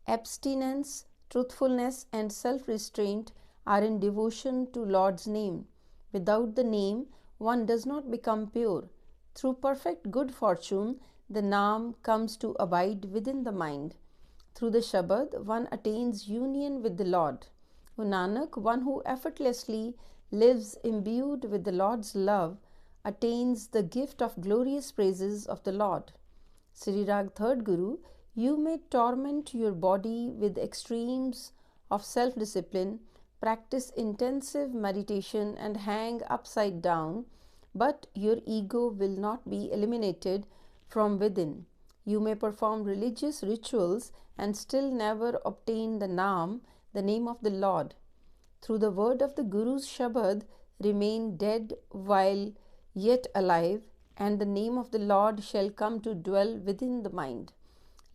Abstinence, truthfulness, and self-restraint are in devotion to Lord's name. Without the name, one does not become pure. Through perfect good fortune, the Naam comes to abide within the mind. Through the Shabad, one attains union with the Lord. O Nanak, one who effortlessly lives imbued with the Lord's love attains the gift of glorious praises of the Lord. Sri Rag Third Guru, you may torment your body with extremes of self-discipline, practice intensive meditation and hang upside down, but your ego will not be eliminated from within. You may perform religious rituals and still never obtain the Naam, the name of the Lord. Through the word of the Guru's Shabad, remain dead while yet alive, and the name of the Lord shall come to dwell within the mind.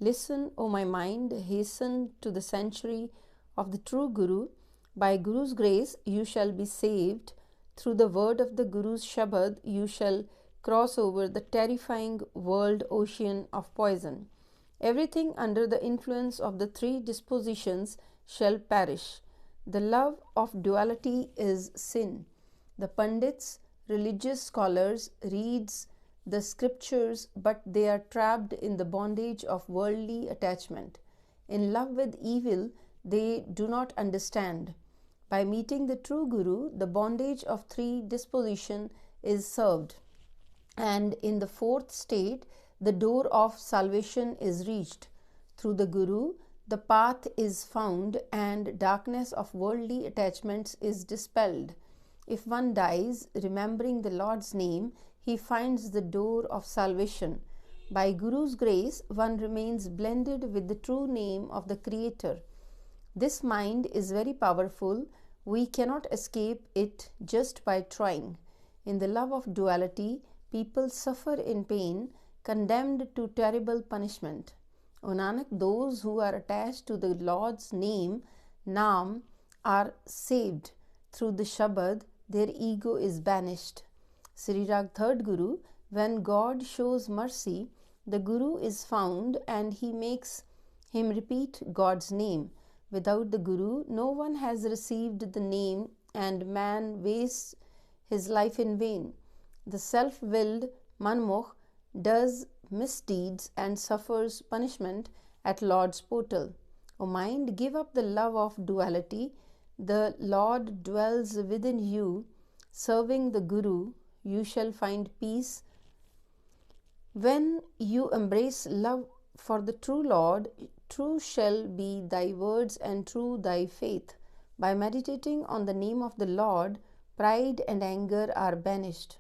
Listen, O my mind, hasten to the sanctuary of the true Guru. By Guru's grace you shall be saved. Through the word of the Guru's Shabad you shall cross over the terrifying world ocean of poison. Everything under the influence of the three dispositions shall perish. The love of duality is sin. The Pandits, religious scholars, reads the scriptures, but they are trapped in the bondage of worldly attachment. In love with evil, they do not understand. By meeting the true Guru, the bondage of three disposition is served, and in the fourth state, the door of salvation is reached. Through the Guru, the path is found, and darkness of worldly attachments is dispelled. If one dies remembering the Lord's name, he finds the door of salvation. By Guru's grace, one remains blended with the true name of the Creator. This mind is very powerful. We cannot escape it just by trying. In the love of duality, people suffer in pain, condemned to terrible punishment. O Nanak, those who are attached to the Lord's name, Naam, are saved. Through the Shabad, their ego is banished. Sri Rag Third Guru, when God shows mercy, the Guru is found and he makes him repeat God's name. Without the Guru, no one has received the name, and man wastes his life in vain. The self-willed Manmukh does misdeeds and suffers punishment at Lord's portal. O mind, give up the love of duality. The Lord dwells within you. Serving the Guru, you shall find peace. When you embrace love for the true Lord, true shall be thy words and true thy faith. By meditating on the name of the Lord, pride and anger are banished.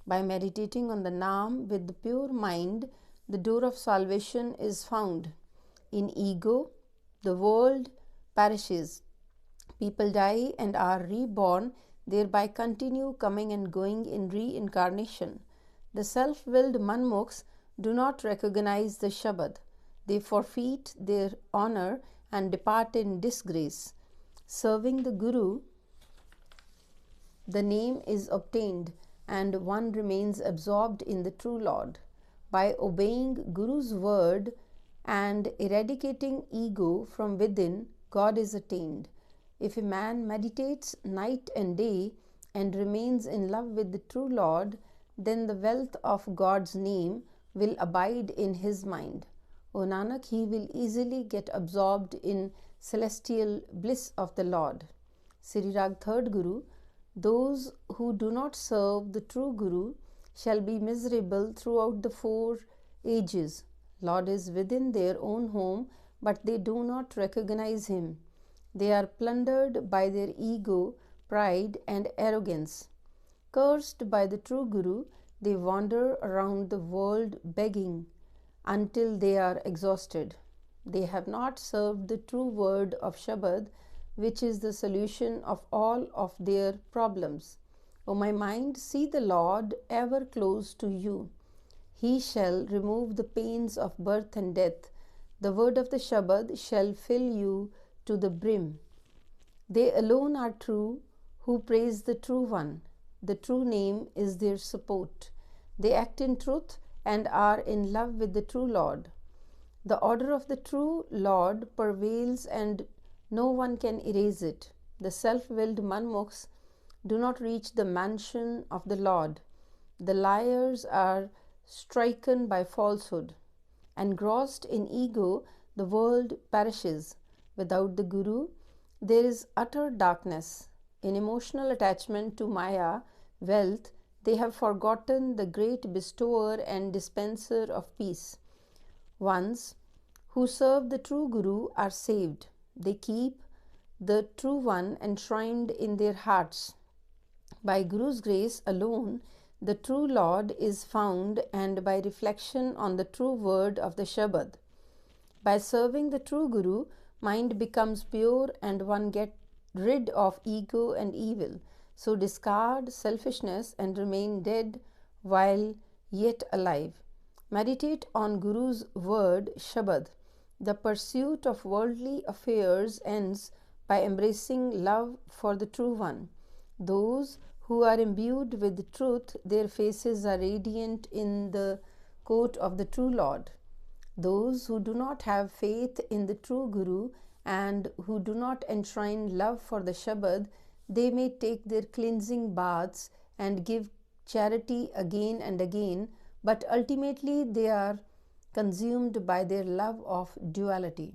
By meditating on the Naam with the pure mind, the door of salvation is found. In ego, the world perishes. People die and are reborn, thereby continue coming and going in reincarnation. The self-willed Manmukhs do not recognize the Shabad. They forfeit their honor and depart in disgrace. Serving the Guru, the name is obtained and one remains absorbed in the true Lord. By obeying Guru's word and eradicating ego from within, God is attained. If a man meditates night and day and remains in love with the true Lord, then the wealth of God's name will abide in his mind. O Nanak, he will easily get absorbed in celestial bliss of the Lord. Sri Rag Third Guru, those who do not serve the true Guru shall be miserable throughout the 4 ages. Lord is within their own home, but they do not recognize him. They are plundered by their ego, pride, and arrogance. Cursed by the true Guru, they wander around the world begging until they are exhausted. They have not served the true word of Shabad, which is the solution of all of their problems. O my mind, see the Lord ever close to you. He shall remove the pains of birth and death. The word of the Shabad shall fill you to the brim. They alone are true who praise the true one. The true name is their support. They act in truth and are in love with the true Lord. The order of the true Lord prevails and no one can erase it. The self-willed manmukhs do not reach the mansion of the Lord. The liars are stricken by falsehood. Engrossed in ego, the world perishes. Without the Guru, there is utter darkness. In emotional attachment to Maya, wealth, they have forgotten the great bestower and dispenser of peace. Ones who serve the true Guru are saved. They keep the true one enshrined in their hearts. By Guru's grace alone, the true Lord is found, and by reflection on the true word of the Shabad. By serving the true Guru, mind becomes pure and one gets rid of ego and evil. So discard selfishness and remain dead while yet alive. Meditate on Guru's word Shabad. The pursuit of worldly affairs ends by embracing love for the true one. Those who are imbued with truth, their faces are radiant in the court of the true Lord. Those who do not have faith in the true Guru and who do not enshrine love for the Shabad, they may take their cleansing baths and give charity again and again, but ultimately they are consumed by their love of duality.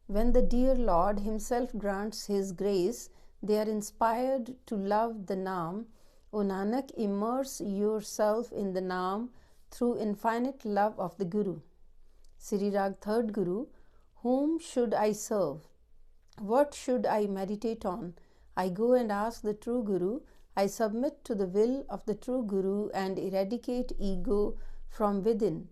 When the dear Lord Himself grants His grace, they are inspired to love the Naam. O Nanak, immerse yourself in the Naam through infinite love of the Guru. Sri Rag Third Guru. Whom should I serve? What should I meditate on? I go and ask the true Guru. I submit to the will of the true Guru and eradicate ego from within.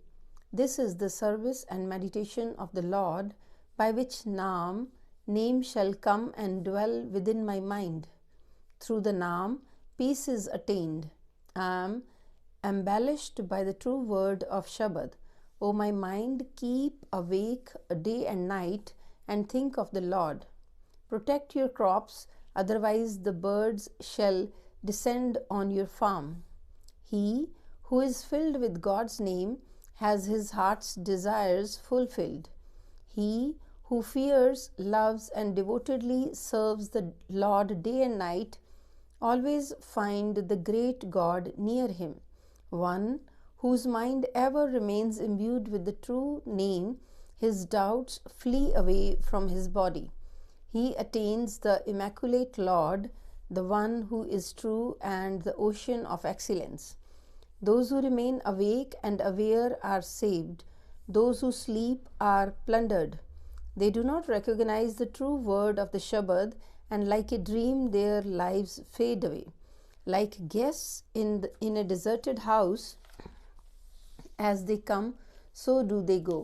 This is the service and meditation of the Lord, by which Naam, name shall come and dwell within my mind. Through the Naam, peace is attained. I am embellished by the true word of Shabad. O my mind, keep awake day and night and think of the Lord. Protect your crops, otherwise the birds shall descend on your farm. He who is filled with God's name has his heart's desires fulfilled. He who fears, loves, and devotedly serves the Lord day and night always find the great God near him. One whose mind ever remains imbued with the true name, his doubts flee away from his body. He attains the immaculate Lord, the one who is true and the ocean of excellence. Those who remain awake and aware are saved. Those who sleep are plundered. They do not recognize the true word of the Shabad, and like a dream their lives fade away. Like guests in a deserted house, as they come, so do they go.